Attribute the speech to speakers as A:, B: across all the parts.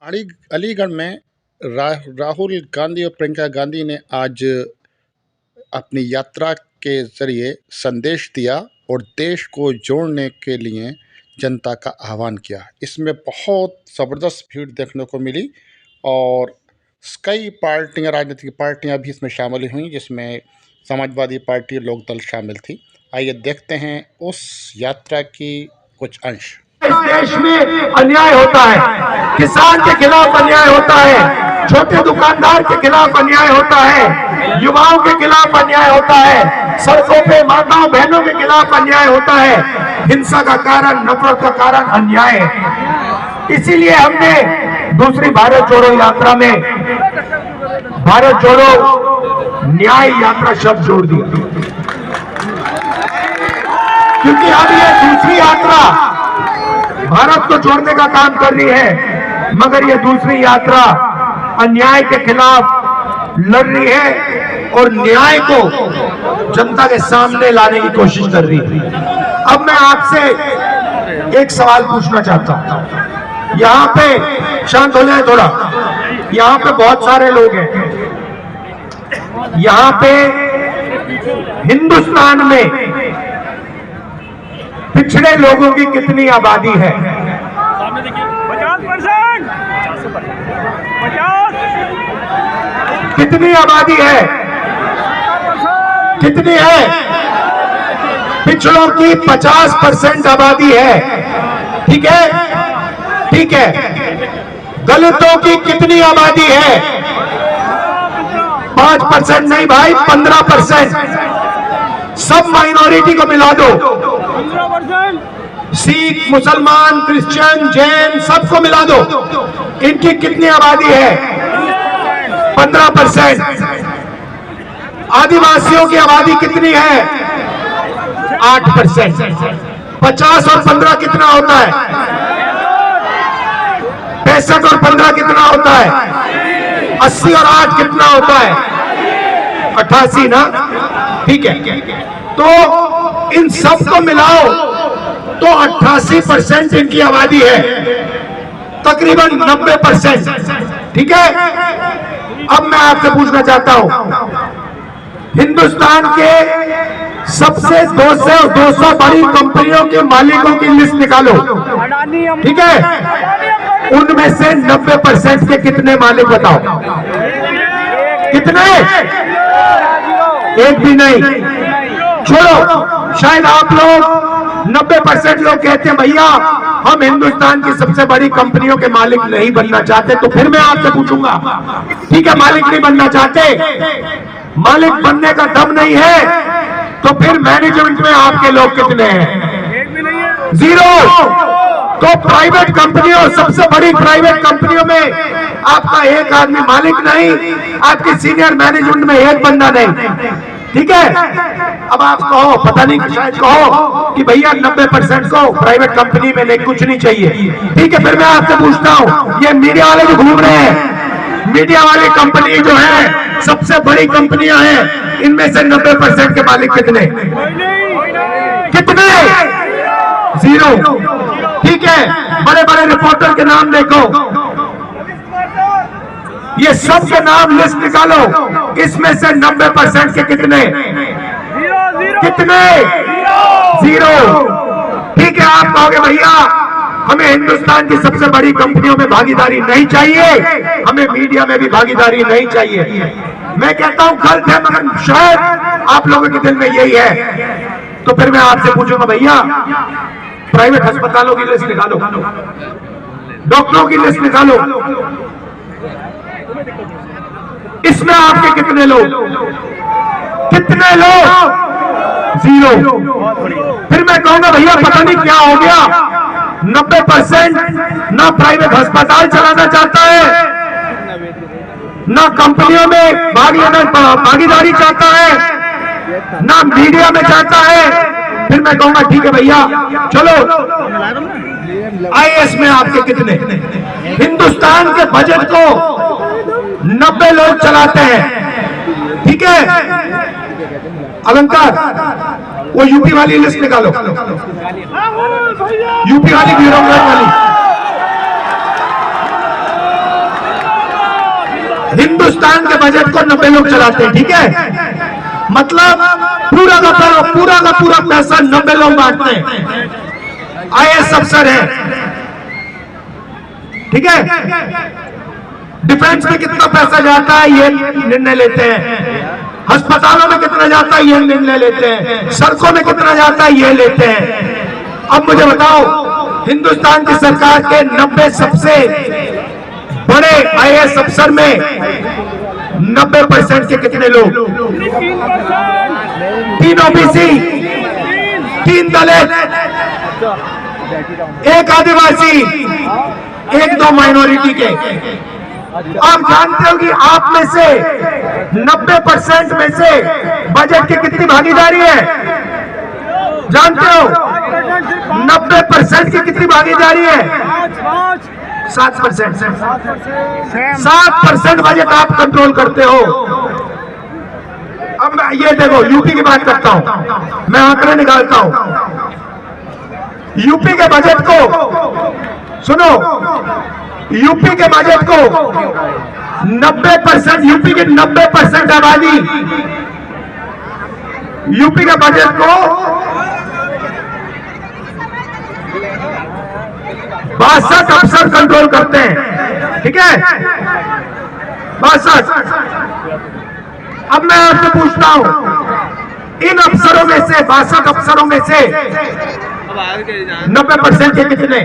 A: अलीगढ़ में राहुल गांधी और प्रियंका गांधी ने आज अपनी यात्रा के ज़रिए संदेश दिया और देश को जोड़ने के लिए जनता का आह्वान किया। इसमें बहुत ज़बरदस्त भीड़ देखने को मिली और कई पार्टियां, राजनीतिक पार्टियां भी इसमें शामिल हुई, जिसमें समाजवादी पार्टी, लोकदल शामिल थी। आइए देखते हैं उस यात्रा की कुछ अंश।
B: इस देश में अन्याय होता है, किसान के खिलाफ अन्याय होता है, छोटे दुकानदार के खिलाफ अन्याय होता है, युवाओं के खिलाफ अन्याय होता है, सड़कों पे माताओं बहनों के खिलाफ अन्याय होता है। हिंसा का कारण, नफरत का कारण अन्याय है। इसीलिए हमने दूसरी भारत जोड़ो यात्रा में भारत जोड़ो न्याय यात्रा शब्द जोड़ दिया, क्योंकि अब ये दूसरी यात्रा भारत को जोड़ने का काम कर रही है, मगर ये दूसरी यात्रा अन्याय के खिलाफ लड़ रही है और न्याय को जनता के सामने लाने की कोशिश कर रही है। अब मैं आपसे एक सवाल पूछना चाहता हूं। यहां पे शांत हो जाए थोड़ा, यहां पे बहुत सारे लोग हैं। यहां पे हिंदुस्तान में पिछड़े लोगों की कितनी आबादी है?
C: 50%।
B: कितनी आबादी है? कितनी है? पिछड़ों की 50% आबादी है। ठीक है, ठीक है। दलितों की कितनी आबादी है? 5% नहीं भाई, 15%। सब माइनॉरिटी को मिला दो, सिख, मुसलमान, क्रिश्चियन, जैन, सबको मिला दो। इनकी कितनी आबादी है? 15%। आदिवासियों की आबादी कितनी है? 8%। 50 और 15 कितना होता है? 65 और 15 कितना होता है? 80 और 8 कितना होता है? 88 ना? ठीक है। तो इन सबको मिलाओ तो 88% इनकी आबादी है, तकरीबन 90%। ठीक है। अब मैं आपसे पूछना चाहता हूं, हिंदुस्तान के सबसे 200 बड़ी कंपनियों के मालिकों की लिस्ट निकालो। ठीक है, उनमें से 90% के कितने मालिक बताओ? कितने? एक भी नहीं। छोड़ो, शायद आप लोग 90% लोग कहते हैं भैया हम हिंदुस्तान की सबसे बड़ी कंपनियों के मालिक नहीं बनना चाहते। तो फिर मैं आपसे पूछूंगा, ठीक है, मालिक नहीं बनना चाहते, मालिक बनने का दम नहीं है, तो फिर मैनेजमेंट में आपके लोग कितने हैं? 0। तो प्राइवेट कंपनियों, सबसे बड़ी प्राइवेट कंपनियों में आपका एक आदमी मालिक नहीं, आपकी सीनियर मैनेजमेंट में एक बंदा नहीं। ठीक है। अब आप कहो, पता नहीं, शायद कहो कि भैया 90% को प्राइवेट कंपनी में नहीं, कुछ नहीं चाहिए। ठीक है, फिर मैं आपसे पूछता हूं, ये मीडिया वाले जो घूम रहे हैं, मीडिया वाली कंपनी जो है, सबसे बड़ी कंपनियां हैं, इनमें से 90% के मालिक कितने? कितने? 0। ठीक है, बड़े बड़े रिपोर्टर के नाम देखो, ये सब के नाम लिस्ट निकालो, इसमें से 90% के कितने? कितने? 0। ठीक है, आप कहोगे भैया हमें हिंदुस्तान की सबसे बड़ी कंपनियों में भागीदारी नहीं चाहिए, हमें मीडिया में भी भागीदारी नहीं चाहिए। मैं कहता हूं गलत है, मगर शायद आप लोगों के दिल में यही है। तो फिर मैं आपसे पूछूंगा, भैया प्राइवेट अस्पतालों की लिस्ट निकालो, डॉक्टरों की लिस्ट निकालो, इसमें आपके कितने लोग? कितने लोग? 0। फिर मैं कहूंगा भैया पता नहीं क्या हो गया, 90% ना प्राइवेट अस्पताल चलाना चाहता है, ना कंपनियों में भाग लेना, भागीदारी चाहता है, ना मीडिया में चाहता है। फिर मैं कहूंगा ठीक है भैया, चलो IAS में आपके कितने? हिंदुस्तान के बजट को 90 लोग चलाते हैं। ठीक है, अलंकार वो यूपी वाली लिस्ट निकालो, यूपी वाली ब्यूरोक्रेट वाली। हिंदुस्तान के बजट को 90 लोग चलाते हैं, ठीक है। मतलब पूरा का पूरा पैसा 90 लोग बांटते हैं, IAS अफसर है, ठीक है। डिफेंस में कितना पैसा जाता है ये निर्णय लेते हैं, अस्पतालों में कितना जाता है ये निर्णय लेते हैं, सड़कों में कितना जाता है ये लेते हैं। अब मुझे बताओ, हिंदुस्तान की सरकार के 90 सबसे बड़े IAS अफसर में 90% के कितने लोग? 3 OBC, 3 दलित, 1 आदिवासी, 1-2 माइनॉरिटी के। आप जानते हो कि आप में से 90% में से बजट की कितनी भागीदारी है? जानते हो 90% की कितनी भागीदारी है? 7%। 7% बजट आप कंट्रोल करते हो। अब मैं ये देखो, यूपी की बात करता हूं, मैं आंकड़े निकालता हूं। यूपी के बजट को सुनो, यूपी के बजट को 90%, यूपी की 90% आबादी यूपी के बजट को 62 अफसर कंट्रोल करते हैं, ठीक है। 62। अब मैं आपसे पूछता हूं, इन अफसरों में से 62 अफसरों में से 90% के कितने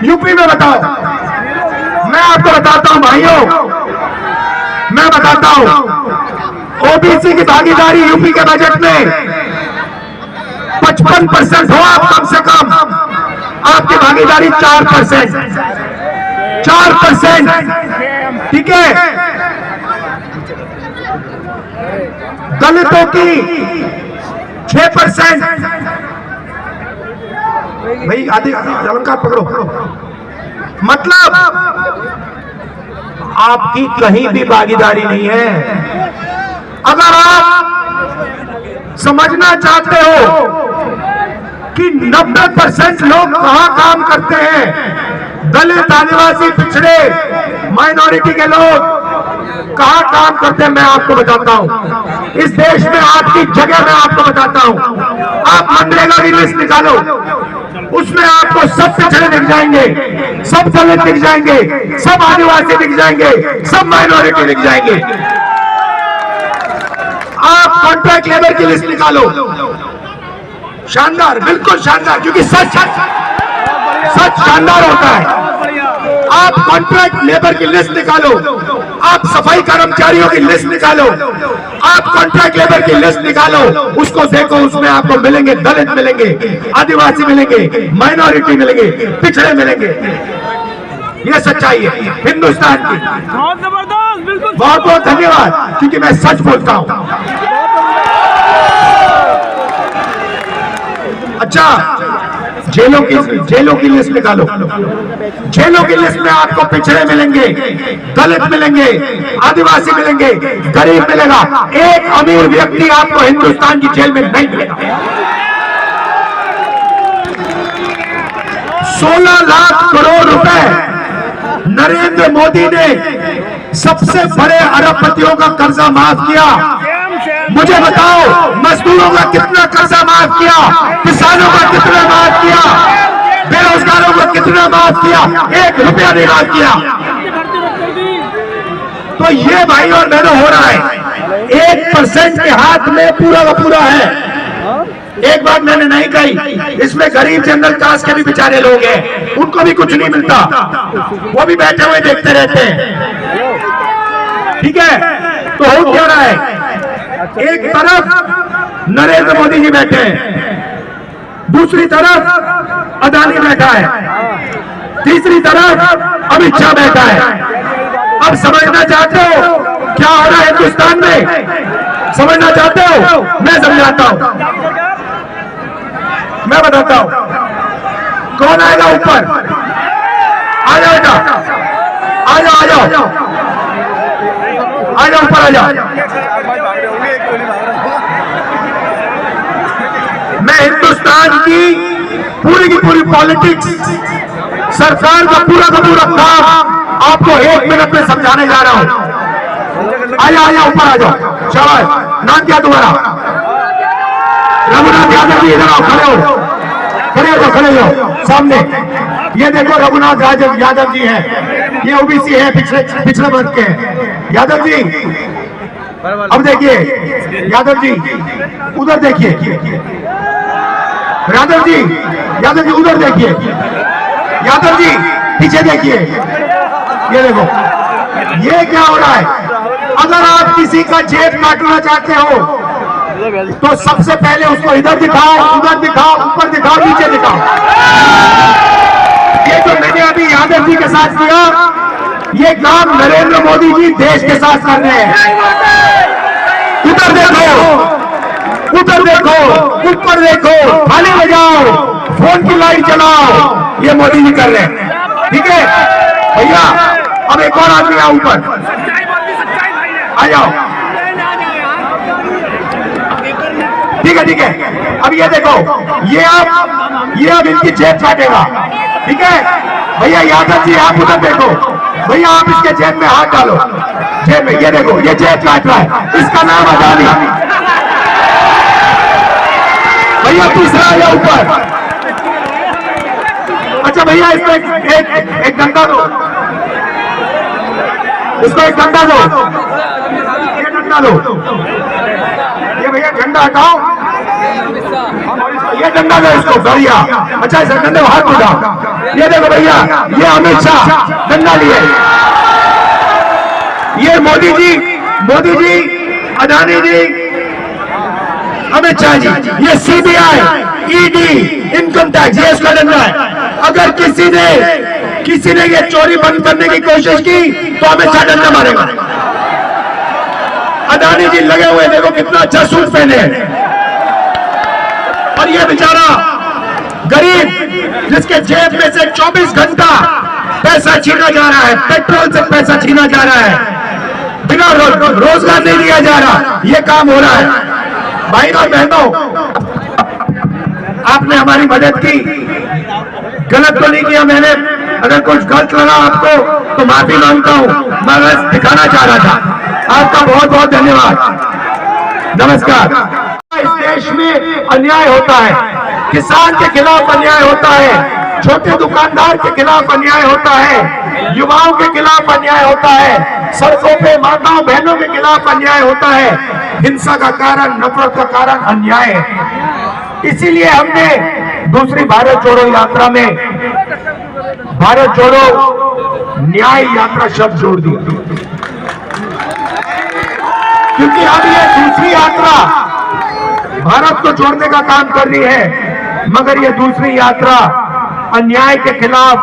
B: यूपी में? बताओ। मैं आपको बताता हूं भाइयों, मैं बताता हूं, ओबीसी की भागीदारी यूपी के बजट में 55% हो, आप कम से कम आपकी भागीदारी 4%, 4%, ठीक है। दलितों की 6%। भाई आधी अलंकार पकड़ो। मतलब आपकी कहीं भी भागीदारी नहीं है। अगर आप समझना चाहते हो कि 90% लोग कहां काम करते हैं, दलित, आदिवासी, पिछड़े, माइनॉरिटी के लोग कहां काम करते हैं, मैं आपको बताता हूं। इस देश में आपकी जगह मैं आपको बताता हूं। आप मनरेगा की लिस्ट निकालो, उसमें आपको सब पिछड़े दिख जाएंगे, सब दलित दिख जाएंगे, सब आदिवासी दिख जाएंगे, सब माइनॉरिटी दिख जाएंगे। आप कॉन्ट्रैक्ट लेबर की लिस्ट निकालो, शानदार, बिल्कुल शानदार, क्योंकि सच शानदार होता है। आप कॉन्ट्रैक्ट लेबर की लिस्ट निकालो, आप सफाई कर्मचारियों की लिस्ट निकालो, आप कॉन्ट्रैक्ट लेबर की लिस्ट निकालो, उसको देखो, उसमें आपको मिलेंगे दलित मिलेंगे, आदिवासी मिलेंगे, माइनॉरिटी मिलेंगे, पिछड़े मिलेंगे। ये सच्चाई है हिंदुस्तान की।
C: बहुत जबरदस्त, बिल्कुल।
B: बहुत बहुत धन्यवाद, क्योंकि मैं सच बोलता हूं। अच्छा, जेलों की लिस्ट निकालो, जेलों की लिस्ट में आपको पिछड़े मिलेंगे, दलित मिलेंगे, आदिवासी मिलेंगे, गरीब मिलेगा। एक अमीर व्यक्ति आपको हिंदुस्तान की जेल में नहीं मिलेगा। 16 लाख करोड़ रुपए नरेंद्र मोदी ने सबसे बड़े अरबपतियों का कर्जा माफ किया। मुझे बताओ, मजदूरों का कितना कर्जा माफ किया, किसानों का कितना माफ किया, बेरोजगारों को कितना माफ किया? 1 रुपया नहीं माफ किया। तो ये भाई और बहनों हो रहा है, 1% के हाथ में पूरा का पूरा है। एक बात मैंने नहीं कही, इसमें गरीब जनरल कास्ट के भी बेचारे लोग हैं, उनको भी कुछ नहीं मिलता, वो भी बैठे हुए देखते रहते हैं, ठीक है। तो हो क्या रहा है, एक तरफ नरेंद्र मोदी जी बैठे हैं, दूसरी तरफ अदानी बैठा है, तीसरी तरफ अमित शाह बैठा है। अब समझना चाहते हो क्या हो रहा है हिंदुस्तान में? समझना चाहते हो? मैं समझाता हूं, मैं बताता हूं। कौन आएगा ऊपर? आ जाओ बेटा, आ जाओ, आ जाओ, आ जाओ, ऊपर आ जाओ। मैं हिंदुस्तान की पूरी पॉलिटिक्स, सरकार का पूरा काम आपको आपको 1 मिनट में समझाने जा रहा हूं। आया ऊपर आ जाओ। शाबाश। नाम क्या तुम्हारा? रघुनाथ यादव जी, इधर आओ, खड़े हो सामने। ये देखो रघुनाथ यादव जी हैं, ये ओबीसी है, पिछड़े वर्ग के हैं। यादव जी अब देखिए, यादव जी उधर देखिए, यादव जी उधर देखिए, यादव जी पीछे देखिए। ये देखो ये क्या हो रहा है। अगर आप किसी का जेब काटना चाहते हो तो सबसे पहले उसको इधर दिखाओ, उधर दिखाओ, ऊपर दिखाओ, नीचे दिखाओ। ये जो मैंने अभी यादव जी के साथ किया, ये काम नरेंद्र मोदी जी देश के साथ कर रहे हैं। उधर देखो, ऊपर देखो, थाली बजाओ, फोन की लाइट जलाओ, ये मोदी जी कर रहे हैं। ठीक है भैया, अब एक और आदमी आओ ऊपर, आ जाओ। ठीक है। अब ये देखो, ये अब इनकी जेब काटेगा। ठीक है भैया, यादव जी आप उधर देखो, भैया आप इसके जेब में हाथ डालो, जेब में। ये देखो, ये जेब काट रहा है, इसका नाम अदानी। भैया तीसरा आ जाओ ऊपर। अच्छा भैया, इसको एक डंडा दो, इसको एक डंडा दो, ये डंडा दो। ये भैया झंडा हटाओ, ये डंडा दो इसको, बढ़िया। अच्छा इस डंडे को हाथ उठाओ। ये देखो भैया, ये अमित शाह डंडा लिए, ये मोदी जी, अदानी जी, अमित शाह जी, ये सीबीआई, ईडी, इनकम टैक्स, ये इसका डंडा है। अगर किसी ने ये चोरी बंद करने की कोशिश की तो अमित शाह डंडा मारेगा। अदानी जी लगे हुए, देखो कितना अच्छा सूट पहने हैं। और ये बेचारा गरीब, जिसके जेब में से 24 घंटा पैसा छीना जा रहा है, पेट्रोल से पैसा छीना जा रहा है, बिना रोजगार नहीं दिया जा रहा, ये काम हो रहा है। भाई और बहनों, आपने हमारी मदद की, गलत तो नहीं किया मैंने। अगर कुछ गलत लगा आपको तो माफी मांगता हूं, मैं बस दिखाना चाह रहा था। आपका बहुत बहुत धन्यवाद, नमस्कार। इस देश में अन्याय होता है, किसान के खिलाफ अन्याय होता है, छोटे दुकानदार के खिलाफ अन्याय होता है, युवाओं के खिलाफ अन्याय होता है, सड़कों पे माताओं बहनों के खिलाफ अन्याय होता है। हिंसा का कारण, नफरत का कारण अन्याय है। इसीलिए हमने दूसरी भारत जोड़ो यात्रा में भारत जोड़ो न्याय यात्रा शब्द जोड़ दिया, क्योंकि अब ये दूसरी यात्रा भारत को जोड़ने का काम कर रही है, मगर ये दूसरी यात्रा अन्याय के खिलाफ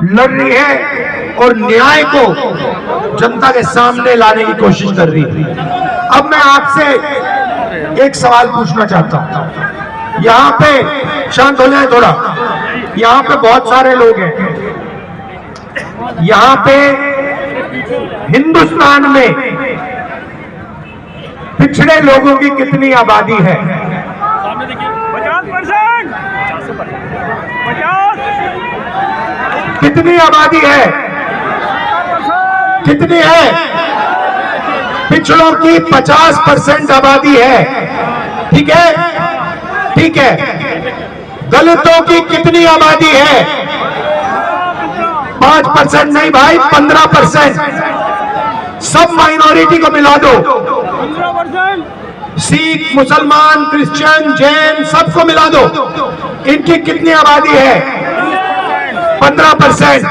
B: लड़ रही है और न्याय को जनता के सामने लाने की कोशिश कर रही है। अब मैं आपसे एक सवाल पूछना चाहता हूं। यहाँ पे शांत हो जाए थोड़ा, यहाँ पे बहुत सारे लोग हैं। यहाँ पे हिंदुस्तान में पिछड़े लोगों की कितनी आबादी है?
C: 50%।
B: कितनी आबादी है? कितनी है? पिछड़ों की 50% आबादी है। ठीक है, ठीक है। दलितों की कितनी आबादी है? 5% नहीं भाई, 15%। सब माइनॉरिटी को मिला दो,
C: 15%।
B: सिख, मुसलमान, क्रिश्चियन, जैन, सबको मिला दो। इनकी कितनी आबादी है? 15%।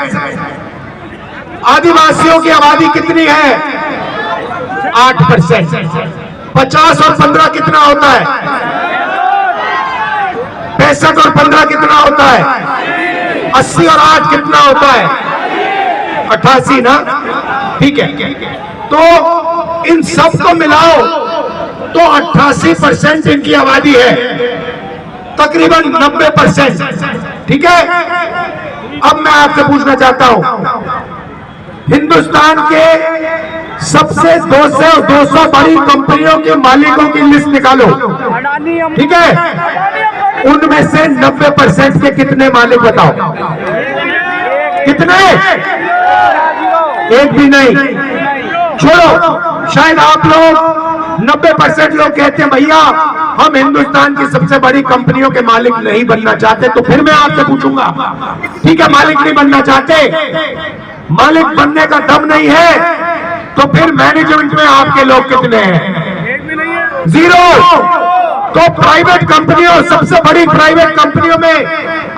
B: आदिवासियों की आबादी कितनी है? 8%। 50 और 15 कितना होता है? 65 और 15 कितना होता है? 80 और 8 कितना होता है? 88 ना? ठीक है। तो इन सबको मिलाओ तो 88% इनकी आबादी है, तकरीबन 90%। ठीक है। अब मैं आपसे पूछना चाहता हूं, हिंदुस्तान के सबसे 200 बड़ी कंपनियों के मालिकों की लिस्ट निकालो। ठीक है, उनमें से 90% के कितने मालिक बताओ? कितने? एक भी नहीं। छोड़ो, शायद आप लोग 90% लोग कहते हैं भैया हम हिंदुस्तान की सबसे बड़ी कंपनियों के मालिक नहीं बनना चाहते। तो फिर मैं आपसे पूछूंगा, ठीक है मालिक नहीं बनना चाहते, मालिक बनने का दम नहीं है, तो फिर मैनेजमेंट में आपके लोग कितने हैं? जीरो। तो प्राइवेट कंपनियों, सबसे बड़ी प्राइवेट कंपनियों में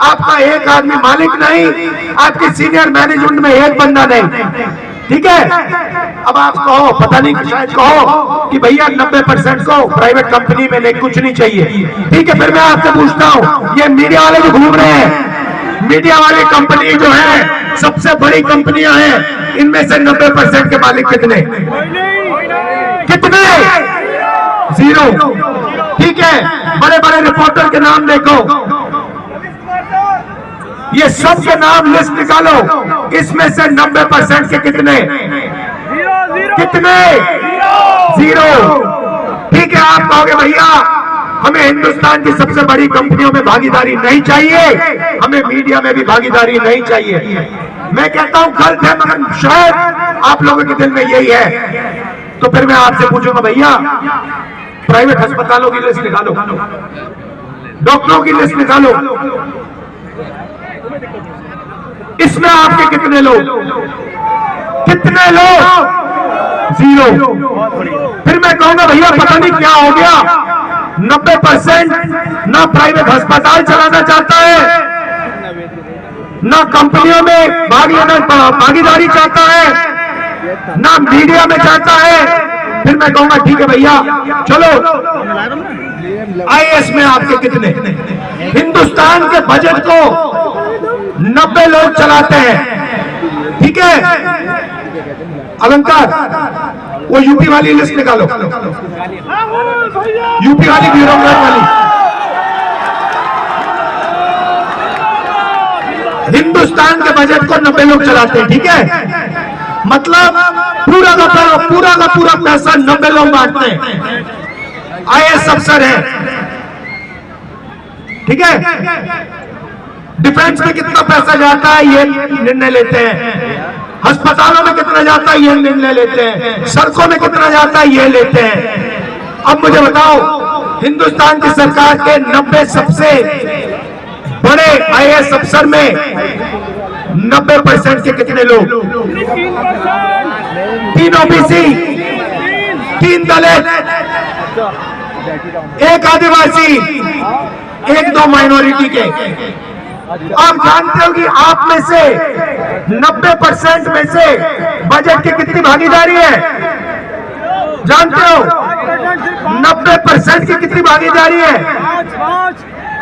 B: आपका एक आदमी मालिक नहीं, आपकी सीनियर मैनेजमेंट में एक बंदा नहीं, ठीक है। अब आप कहो, पता नहीं शायद कहो कि भैया 90% को प्राइवेट कंपनी में नहीं, कुछ नहीं चाहिए, ठीक है। फिर मैं आपसे पूछता हूं, ये मीडिया वाले जो घूम रहे हैं, मीडिया वाली कंपनी जो है सबसे बड़ी कंपनियां हैं, इनमें से 90% के मालिक कितने? कितने? जीरो, ठीक है। बड़े बड़े रिपोर्टर के नाम देखो, ये सब के नाम लिस्ट निकालो, इसमें से 90% के कितने? कितने? जीरो, ठीक है। आप कहोगे भैया हमें हिंदुस्तान की सबसे बड़ी कंपनियों में भागीदारी नहीं चाहिए, हमें मीडिया में भी भागीदारी नहीं चाहिए। मैं कहता हूं गलत है, मगर शायद आप लोगों के दिल में यही है। तो फिर मैं आपसे पूछूंगा भैया प्राइवेट अस्पतालों की लिस्ट निकालो, डॉक्टरों की लिस्ट निकालो, इसमें आपके कितने लोग? कितने लोग? जीरो। फिर मैं कहूंगा भैया पता नहीं क्या हो गया, 90% ना प्राइवेट अस्पताल चलाना चाहता है, ना कंपनियों में भागीदारी चाहता है, ना मीडिया में चाहता है। फिर मैं कहूंगा ठीक है भैया चलो आईएएस में आपके कितने? हिंदुस्तान के बजट को 90 लोग चलाते हैं, ठीक है। अलंकार, वो यूपी वाली लिस्ट निकालो, यूपी वाली ब्यूरोक्रेट वाली। हिंदुस्तान के बजट को 90 लोग चलाते हैं, ठीक है। मतलब पूरा का पूरा पैसा 90 लोग बांटते हैं, आईएएस अफसर है, ठीक है। डिफेंस में कितना पैसा जाता है ये निर्णय लेते हैं, अस्पतालों में कितना जाता है ये निर्णय लेते हैं, सड़कों में कितना जाता है ये लेते हैं। अब मुझे बताओ हिंदुस्तान की सरकार के 90 सबसे बड़े आईएएस अफसर में 90% के कितने लोग? 3 ओबीसी, 3 दलित, 1 आदिवासी, 1-2 माइनॉरिटी के। आप जानते हो कि आप में से 90% में से बजट की कितनी भागीदारी है? जानते हो 90% की कितनी भागीदारी है?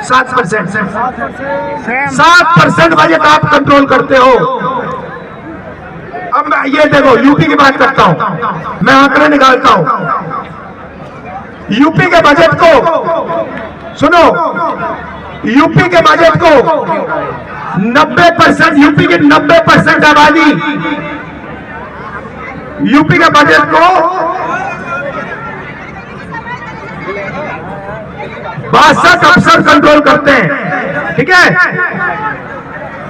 B: 7%। 7% बजट आप कंट्रोल करते हो। अब मैं ये देखो यूपी की बात करता हूं, मैं आंकड़े निकालता हूं। यूपी के बजट को सुनो, यूपी के बजट को 90%, यूपी की 90% आबादी यूपी के बजट को 62 अफसर कंट्रोल करते हैं, ठीक है।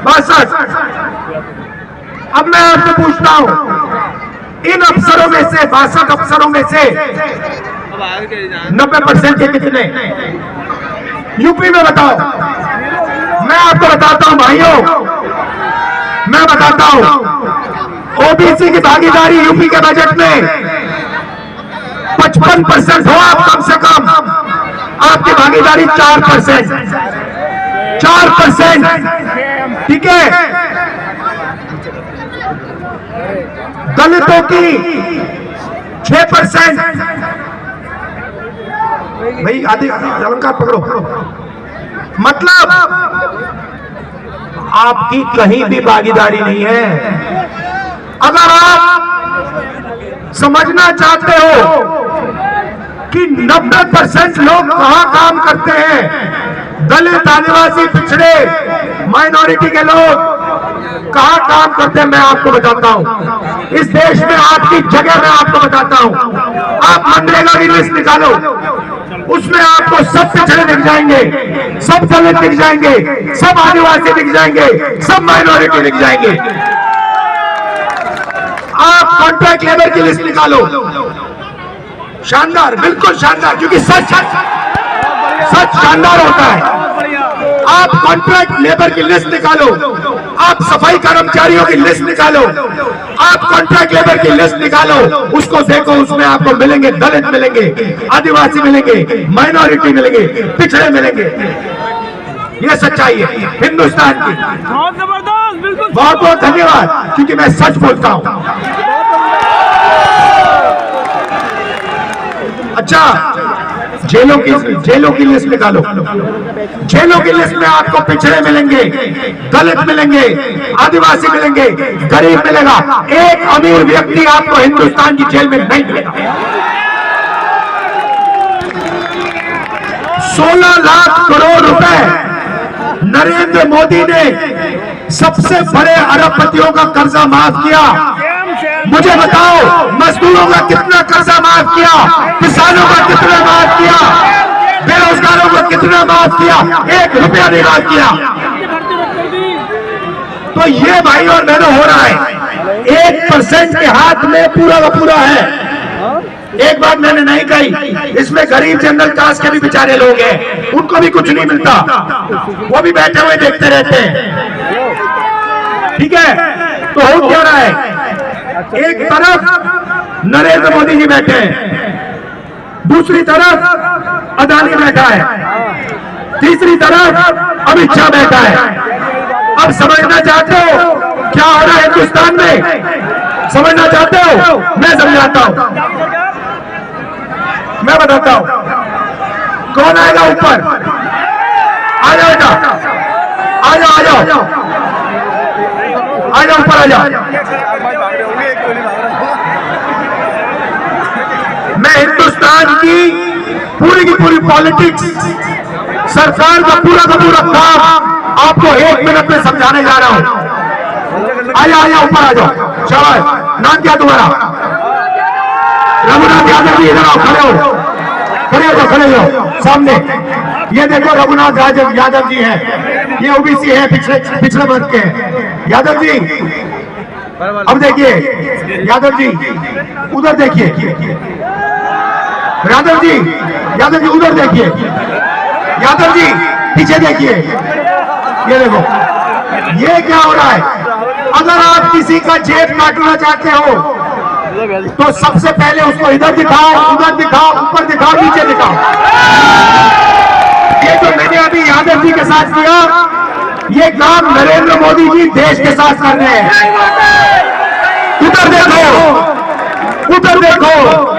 B: 62। अब मैं आपसे पूछता हूं इन अफसरों में से 62 अफसरों में से 90% के कितने यूपी में? बताओ। मैं आपको बताता हूं भाइयों, मैं बताता हूं ओबीसी की भागीदारी यूपी के बजट में 55% हो आप कम से कम, आपकी भागीदारी 4%, 4%, ठीक है। दलितों की 6%, भाई आधी अलंकार पकड़ो। मतलब आपकी कहीं भी भागीदारी नहीं है। अगर आप समझना चाहते हो कि 90% लोग कहां काम करते हैं, दलित, आदिवासी, पिछड़े, माइनॉरिटी के लोग कहां काम करते हैं, मैं आपको बताता हूं। इस देश में आपकी जगह मैं आपको बताता हूं। आप मनरेगा की लिस्ट निकालो, उसमें आपको सब पिछड़े दिख जाएंगे, सब दलित दिख जाएंगे, सब आदिवासी दिख जाएंगे, सब माइनॉरिटी दिख जाएंगे। कॉन्ट्रैक्ट लेबर की लिस्ट निकालो। शानदार, बिल्कुल शानदार, क्योंकि सच शानदार होता है। आप कॉन्ट्रैक्ट लेबर की लिस्ट निकालो, आप सफाई कर्मचारियों की लिस्ट निकालो, आप कॉन्ट्रैक्ट लेबर की लिस्ट निकालो, उसको देखो, उसमें आपको मिलेंगे दलित मिलेंगे, आदिवासी मिलेंगे, माइनॉरिटी मिलेंगे, पिछड़े मिलेंगे। यह सच्चाई है हिंदुस्तान की।
C: बहुत जबरदस्त, बिल्कुल
B: बहुत बहुत धन्यवाद, क्योंकि मैं सच बोलता हूं। अच्छा, जेलों की लिस्ट निकालो। जेलों की लिस्ट में आपको पिछड़े मिलेंगे, दलित मिलेंगे, आदिवासी मिलेंगे, गरीब मिलेगा। एक अमीर व्यक्ति आपको हिंदुस्तान की जेल में नहीं मिलेगा। 16 लाख करोड़ रुपए नरेंद्र मोदी ने सबसे बड़े अरबपतियों का कर्जा माफ किया। मुझे बताओ, मजदूरों का कितना कर्जा माफ किया, किसानों का कितना माफ किया, बेरोजगारों का कितना माफ किया? 1 रुपया नहीं माफ किया। तो ये भाई और बहनों हो रहा है, 1% के हाथ में पूरा का पूरा है। एक बात मैंने नहीं कही, इसमें गरीब जनरल कास्ट के भी बेचारे लोग हैं, उनको भी कुछ नहीं मिलता, वो भी बैठे हुए देखते रहते हैं। ठीक है, तो हो क्या रहा है? एक तरफ नरेंद्र मोदी जी बैठे हैं, दूसरी तरफ अदानी बैठा है, तीसरी तरफ अमित शाह बैठा है। अब समझना चाहते हो क्या हो रहा है हिंदुस्तान में? समझना चाहते हो? मैं समझाता हूं, मैं बताता हूं। कौन आएगा ऊपर? आ जाओ बेटा, आ जाओ, आ जाओ, आ जाओ, ऊपर आ जाओ। मैं हिंदुस्तान की पूरी पॉलिटिक्स, सरकार का पूरा काम आपको 1 मिनट में समझाने जा रहा हूं। आ जाओ, ऊपर आ जाओ। शाबाश। नाम क्या तुम्हारा? रघुनाथ यादव जी, इधर आओ, खड़े हो सामने। ये देखो, रघुनाथ यादव जी हैं, ये ओबीसी है, पिछड़े वर्ग के हैं। यादव जी, अब देखिए, यादव जी उधर देखिए, यादव जी उधर देखिए, यादव जी पीछे देखिए। ये देखो, ये क्या हो रहा है? अगर आप किसी का जेब काटना चाहते हो तो सबसे पहले उसको इधर दिखाओ, उधर दिखाओ, ऊपर दिखाओ, नीचे दिखाओ। ये जो मैंने अभी यादव जी के साथ किया, ये काम नरेंद्र मोदी जी देश के साथ कर रहे हैं। उधर देखो,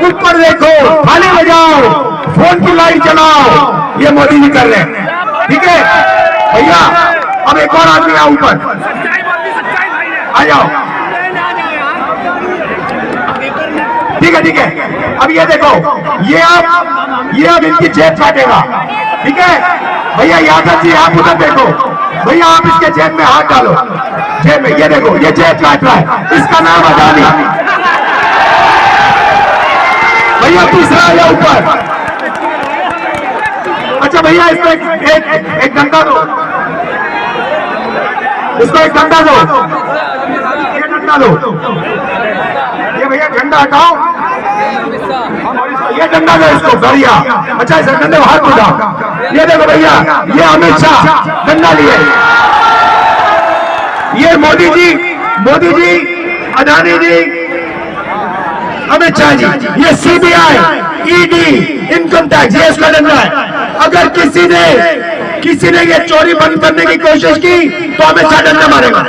B: ऊपर देखो, थाली बजाओ, फोन की लाइट जलाओ, ये मोदी जी कर रहे हैं। ठीक है भैया, अब एक और आदमी आओ ऊपर, आ जाओ। ठीक है, अब ये देखो, ये अब इनकी जेब काटेगा। ठीक है भैया, यादव जी आप उधर देखो, भैया आप इसके जेब में हाथ डालो, जेब में। ये देखो, ये जेब काट रहा है, इसका नाम अदानी। भैया तीसरा आ जाओ ऊपर। अच्छा भैया, इसको एक डंडा दो, इसको एक डंडा दो, ये डंडा दो, ये भैया डंडा हटाओ, ये डंडा दो इसको, बढ़िया। अच्छा, इस डंडे को हाथ उठाओ। ये देखो भैया, ये अमित शाह डंडा लिए, ये मोदी जी, अदानी जी, अमित शाह जी, ये सीबीआई, ईडी, इनकम टैक्स, ये इसका डंडा है। अगर किसी ने ये चोरी बंद करने की कोशिश की तो अमित शाह डंडा मारेगा।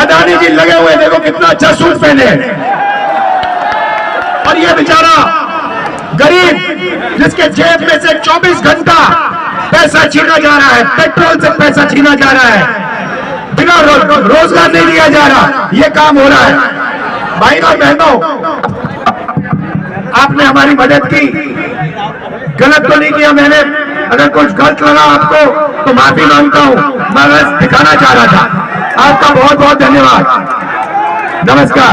B: अदानी जी लगे हुए, देखो कितना अच्छा सूट पहने हैं, और ये बेचारा गरीब जिसके जेब में से 24 घंटा पैसा छीना जा रहा है, पेट्रोल से पैसा छीना जा रहा है, बिना रोजगार नहीं दिया जा रहा, ये काम हो रहा है। भाई और बहनों, आपने हमारी मदद की, गलत तो नहीं किया मैंने, अगर कुछ गलत लगा आपको तो माफी मांगता हूं, मैं बस दिखाना चाह रहा था। आपका बहुत बहुत धन्यवाद, नमस्कार।